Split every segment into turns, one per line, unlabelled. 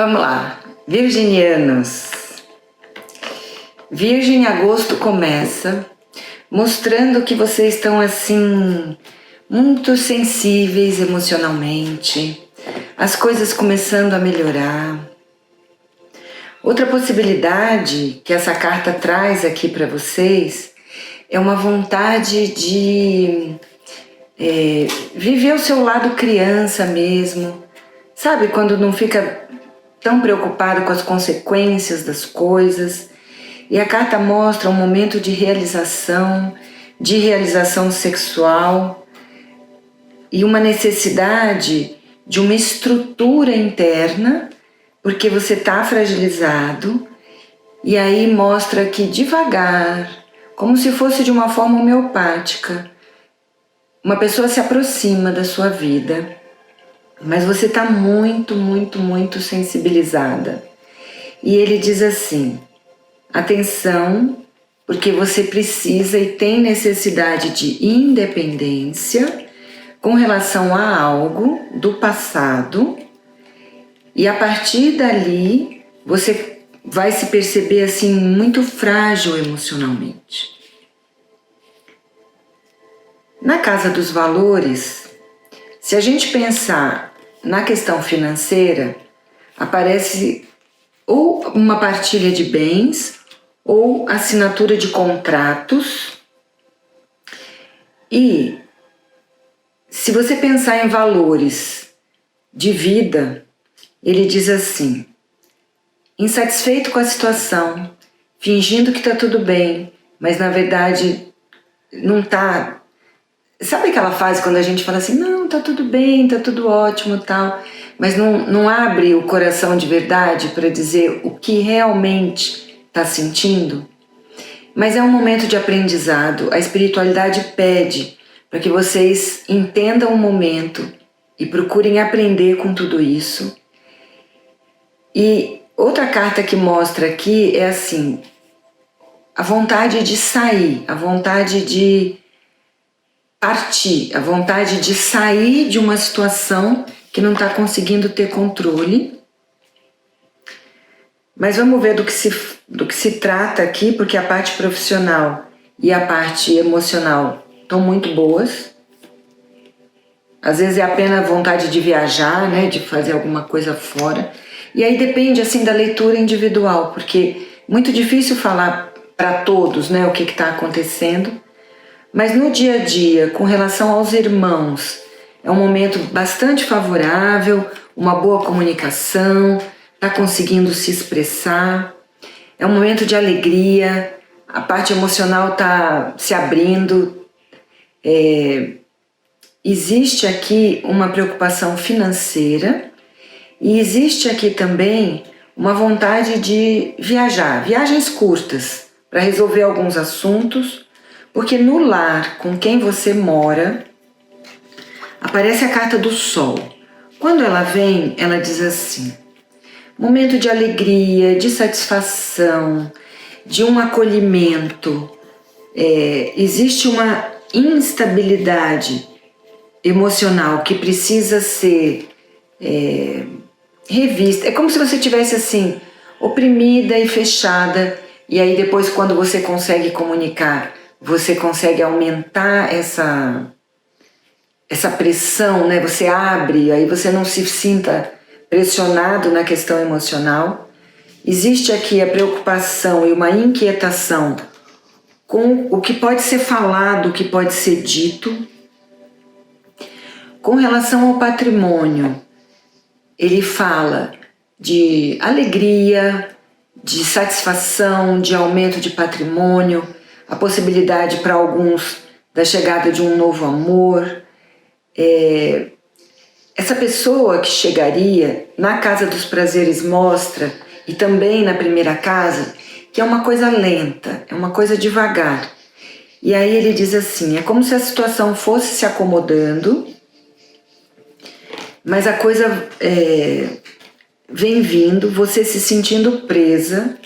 Vamos lá, virginianos. Virgem, agosto começa mostrando que vocês estão assim muito sensíveis emocionalmente, as coisas começando a melhorar. Outra possibilidade que essa carta traz aqui para vocês é uma vontade de viver o seu lado criança mesmo, sabe? Quando não fica tão preocupado com as consequências das coisas. E a carta mostra um momento de realização sexual e uma necessidade de uma estrutura interna, porque você está fragilizado, e aí mostra que devagar, como se fosse de uma forma homeopática, uma pessoa se aproxima da sua vida, mas você está muito, muito, muito sensibilizada. E ele diz assim: atenção, porque você precisa e tem necessidade de independência com relação a algo do passado, e a partir dali você vai se perceber assim muito frágil emocionalmente. Na casa dos valores, se a gente pensar na questão financeira, aparece ou uma partilha de bens ou assinatura de contratos. E se você pensar em valores de vida, ele diz assim: insatisfeito com a situação, fingindo que está tudo bem, mas na verdade não está. Sabe aquela fase quando a gente fala assim, não, tá tudo bem, tá tudo ótimo, tal, mas não abre o coração de verdade para dizer o que realmente está sentindo? Mas é um momento de aprendizado. A espiritualidade pede para que vocês entendam o momento e procurem aprender com tudo isso. E outra carta que mostra aqui é assim, a vontade de sair, a vontade de partir, a vontade de sair de uma situação que não está conseguindo ter controle. Mas vamos ver do que se trata aqui, porque a parte profissional e a parte emocional estão muito boas. Às vezes é apenas a vontade de viajar, né, de fazer alguma coisa fora. E aí depende assim da leitura individual, porque é muito difícil falar para todos, né, o que está acontecendo. Mas no dia a dia, com relação aos irmãos, é um momento bastante favorável, uma boa comunicação, está conseguindo se expressar, é um momento de alegria, a parte emocional está se abrindo. Existe aqui uma preocupação financeira e existe aqui também uma vontade de viajar, viagens curtas, para resolver alguns assuntos. Porque no lar com quem você mora, aparece a carta do Sol. Quando ela vem, ela diz assim: momento de alegria, de satisfação, de um acolhimento. Existe uma instabilidade emocional que precisa ser revista. É como se você estivesse assim, oprimida e fechada, e aí depois quando você consegue comunicar, você consegue aumentar essa pressão, né? Você abre, aí você não se sinta pressionado na questão emocional. Existe aqui a preocupação e uma inquietação com o que pode ser falado, o que pode ser dito. Com relação ao patrimônio, ele fala de alegria, de satisfação, de aumento de patrimônio, a possibilidade para alguns da chegada de um novo amor. Essa pessoa que chegaria na casa dos prazeres mostra, e também na primeira casa, que é uma coisa lenta, é uma coisa devagar. E aí ele diz assim, é como se a situação fosse se acomodando, mas a coisa vem vindo, você se sentindo presa,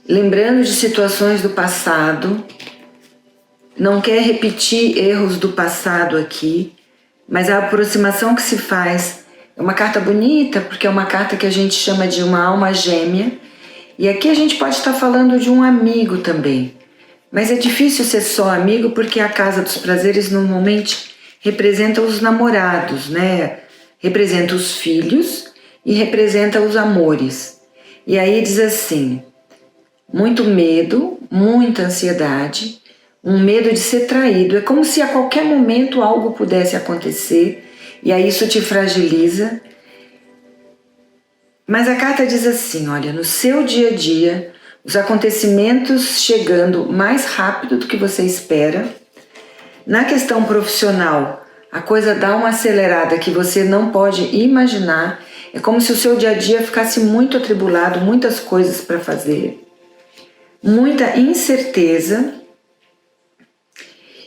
lembrando de situações do passado, não quer repetir erros do passado aqui, mas a aproximação que se faz É uma carta bonita porque é uma carta que a gente chama de uma alma gêmea. E aqui a gente pode estar falando de um amigo também. Mas é difícil ser só amigo porque a Casa dos Prazeres normalmente representa os namorados, né? Representa os filhos e representa os amores. E aí diz assim: muito medo, muita ansiedade, um medo de ser traído. É como se a qualquer momento algo pudesse acontecer e aí isso te fragiliza. Mas a carta diz assim, olha, no seu dia a dia, os acontecimentos chegando mais rápido do que você espera. Na questão profissional, a coisa dá uma acelerada que você não pode imaginar. É como se o seu dia a dia ficasse muito atribulado, muitas coisas para fazer, muita incerteza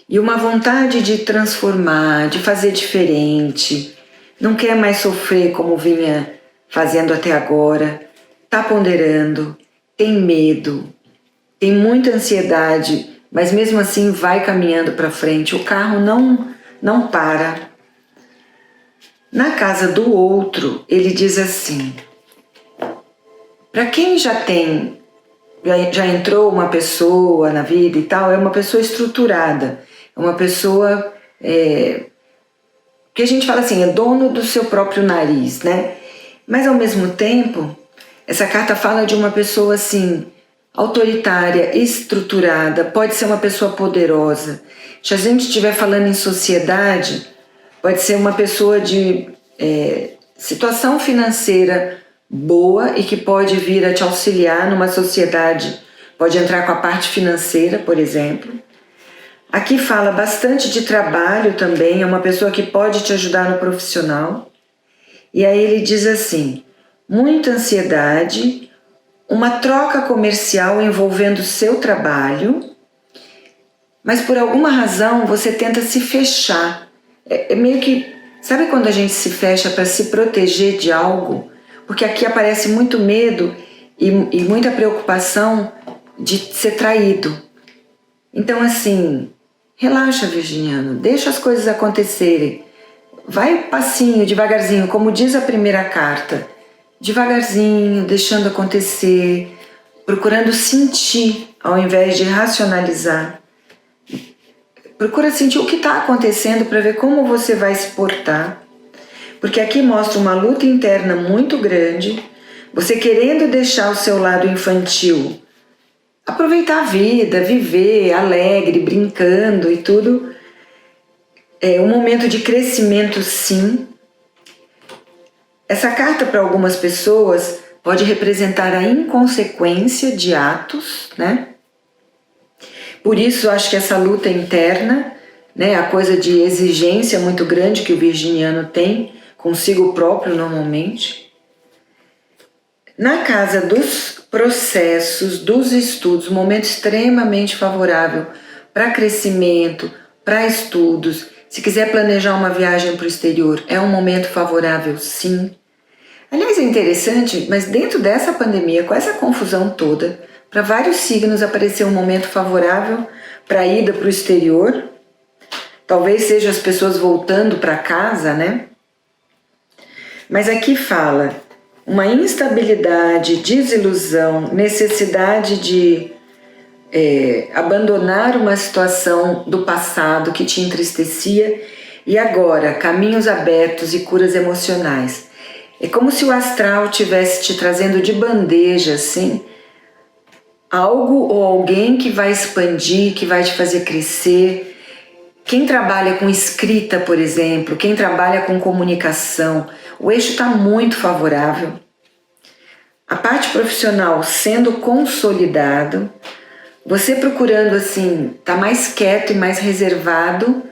e uma vontade de transformar, de fazer diferente. Não quer mais sofrer como vinha fazendo até agora, está ponderando, tem medo, tem muita ansiedade, mas mesmo assim vai caminhando para frente, o carro não para. Na casa do outro, ele diz assim, para quem já entrou uma pessoa na vida e tal, é uma pessoa estruturada, é uma pessoa que a gente fala assim, é dono do seu próprio nariz, né? Mas ao mesmo tempo, essa carta fala de uma pessoa assim, autoritária, estruturada, pode ser uma pessoa poderosa. Se a gente estiver falando em sociedade, pode ser uma pessoa de situação financeira boa e que pode vir a te auxiliar numa sociedade, pode entrar com a parte financeira, por exemplo. Aqui fala bastante de trabalho também, é uma pessoa que pode te ajudar no profissional. E aí ele diz assim, muita ansiedade, uma troca comercial envolvendo o seu trabalho, mas por alguma razão você tenta se fechar. É meio que, sabe quando a gente se fecha para se proteger de algo? Porque aqui aparece muito medo e muita preocupação de ser traído. Então assim, relaxa, virginiano, deixa as coisas acontecerem. Vai passinho, devagarzinho, como diz a primeira carta. Devagarzinho, deixando acontecer, procurando sentir ao invés de racionalizar. Procura sentir o que está acontecendo para ver como você vai se portar. Porque aqui mostra uma luta interna muito grande, você querendo deixar o seu lado infantil, aproveitar a vida, viver alegre, brincando e tudo. É um momento de crescimento, sim. Essa carta para algumas pessoas pode representar a inconsequência de atos, né? Por isso acho que essa luta interna, né, a coisa de exigência muito grande que o virginiano tem consigo próprio normalmente. Na casa dos processos, dos estudos, um momento extremamente favorável para crescimento, para estudos. Se quiser planejar uma viagem para o exterior, é um momento favorável, sim. Aliás, é interessante, mas dentro dessa pandemia, com essa confusão toda, para vários signos apareceu um momento favorável para a ida para o exterior. Talvez seja as pessoas voltando para casa, né? Mas aqui fala uma instabilidade, desilusão, necessidade de abandonar uma situação do passado que te entristecia e agora caminhos abertos e curas emocionais. É como se o astral estivesse te trazendo de bandeja, assim, algo ou alguém que vai expandir, que vai te fazer crescer. Quem trabalha com escrita, por exemplo, quem trabalha com comunicação, o eixo está muito favorável. A parte profissional sendo consolidado, você procurando assim, tá mais quieto e mais reservado.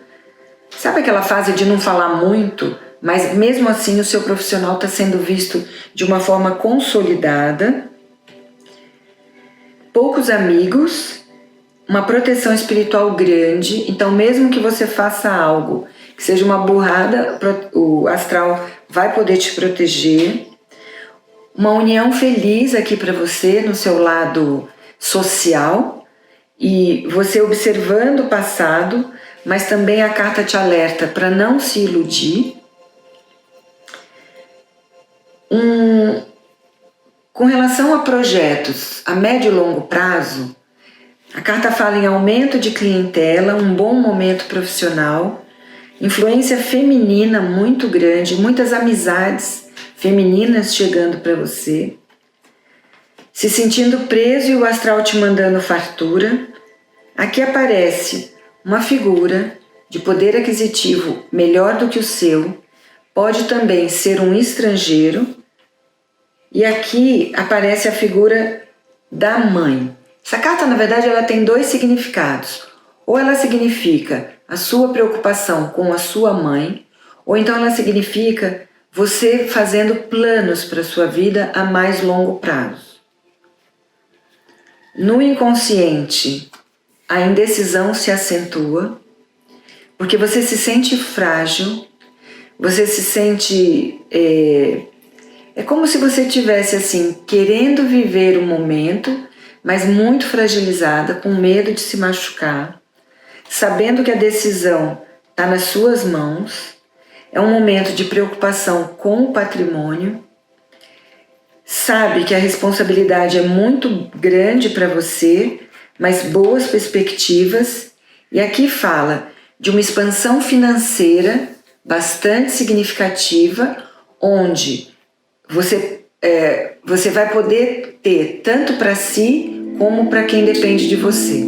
Sabe aquela fase de não falar muito, mas mesmo assim o seu profissional está sendo visto de uma forma consolidada. Poucos amigos, uma proteção espiritual grande, então mesmo que você faça algo que seja uma burrada, o astral vai poder te proteger. Uma união feliz aqui para você no seu lado social. E você observando o passado, mas também a carta te alerta para não se iludir. Com relação a projetos a médio e longo prazo, a carta fala em aumento de clientela, um bom momento profissional, influência feminina muito grande, muitas amizades femininas chegando para você, se sentindo preso e o astral te mandando fartura. Aqui aparece uma figura de poder aquisitivo melhor do que o seu, pode também ser um estrangeiro, e aqui aparece a figura da mãe. Essa carta, na verdade, ela tem dois significados. Ou ela significa a sua preocupação com a sua mãe, ou então ela significa você fazendo planos para a sua vida a mais longo prazo. No inconsciente, a indecisão se acentua, porque você se sente frágil, você se sente... É como se você estivesse assim, querendo viver o momento, mas muito fragilizada, com medo de se machucar, sabendo que a decisão está nas suas mãos. É um momento de preocupação com o patrimônio, sabe que a responsabilidade é muito grande para você, mas boas perspectivas, e aqui fala de uma expansão financeira bastante significativa, onde você vai poder ter tanto para si como para quem depende de você.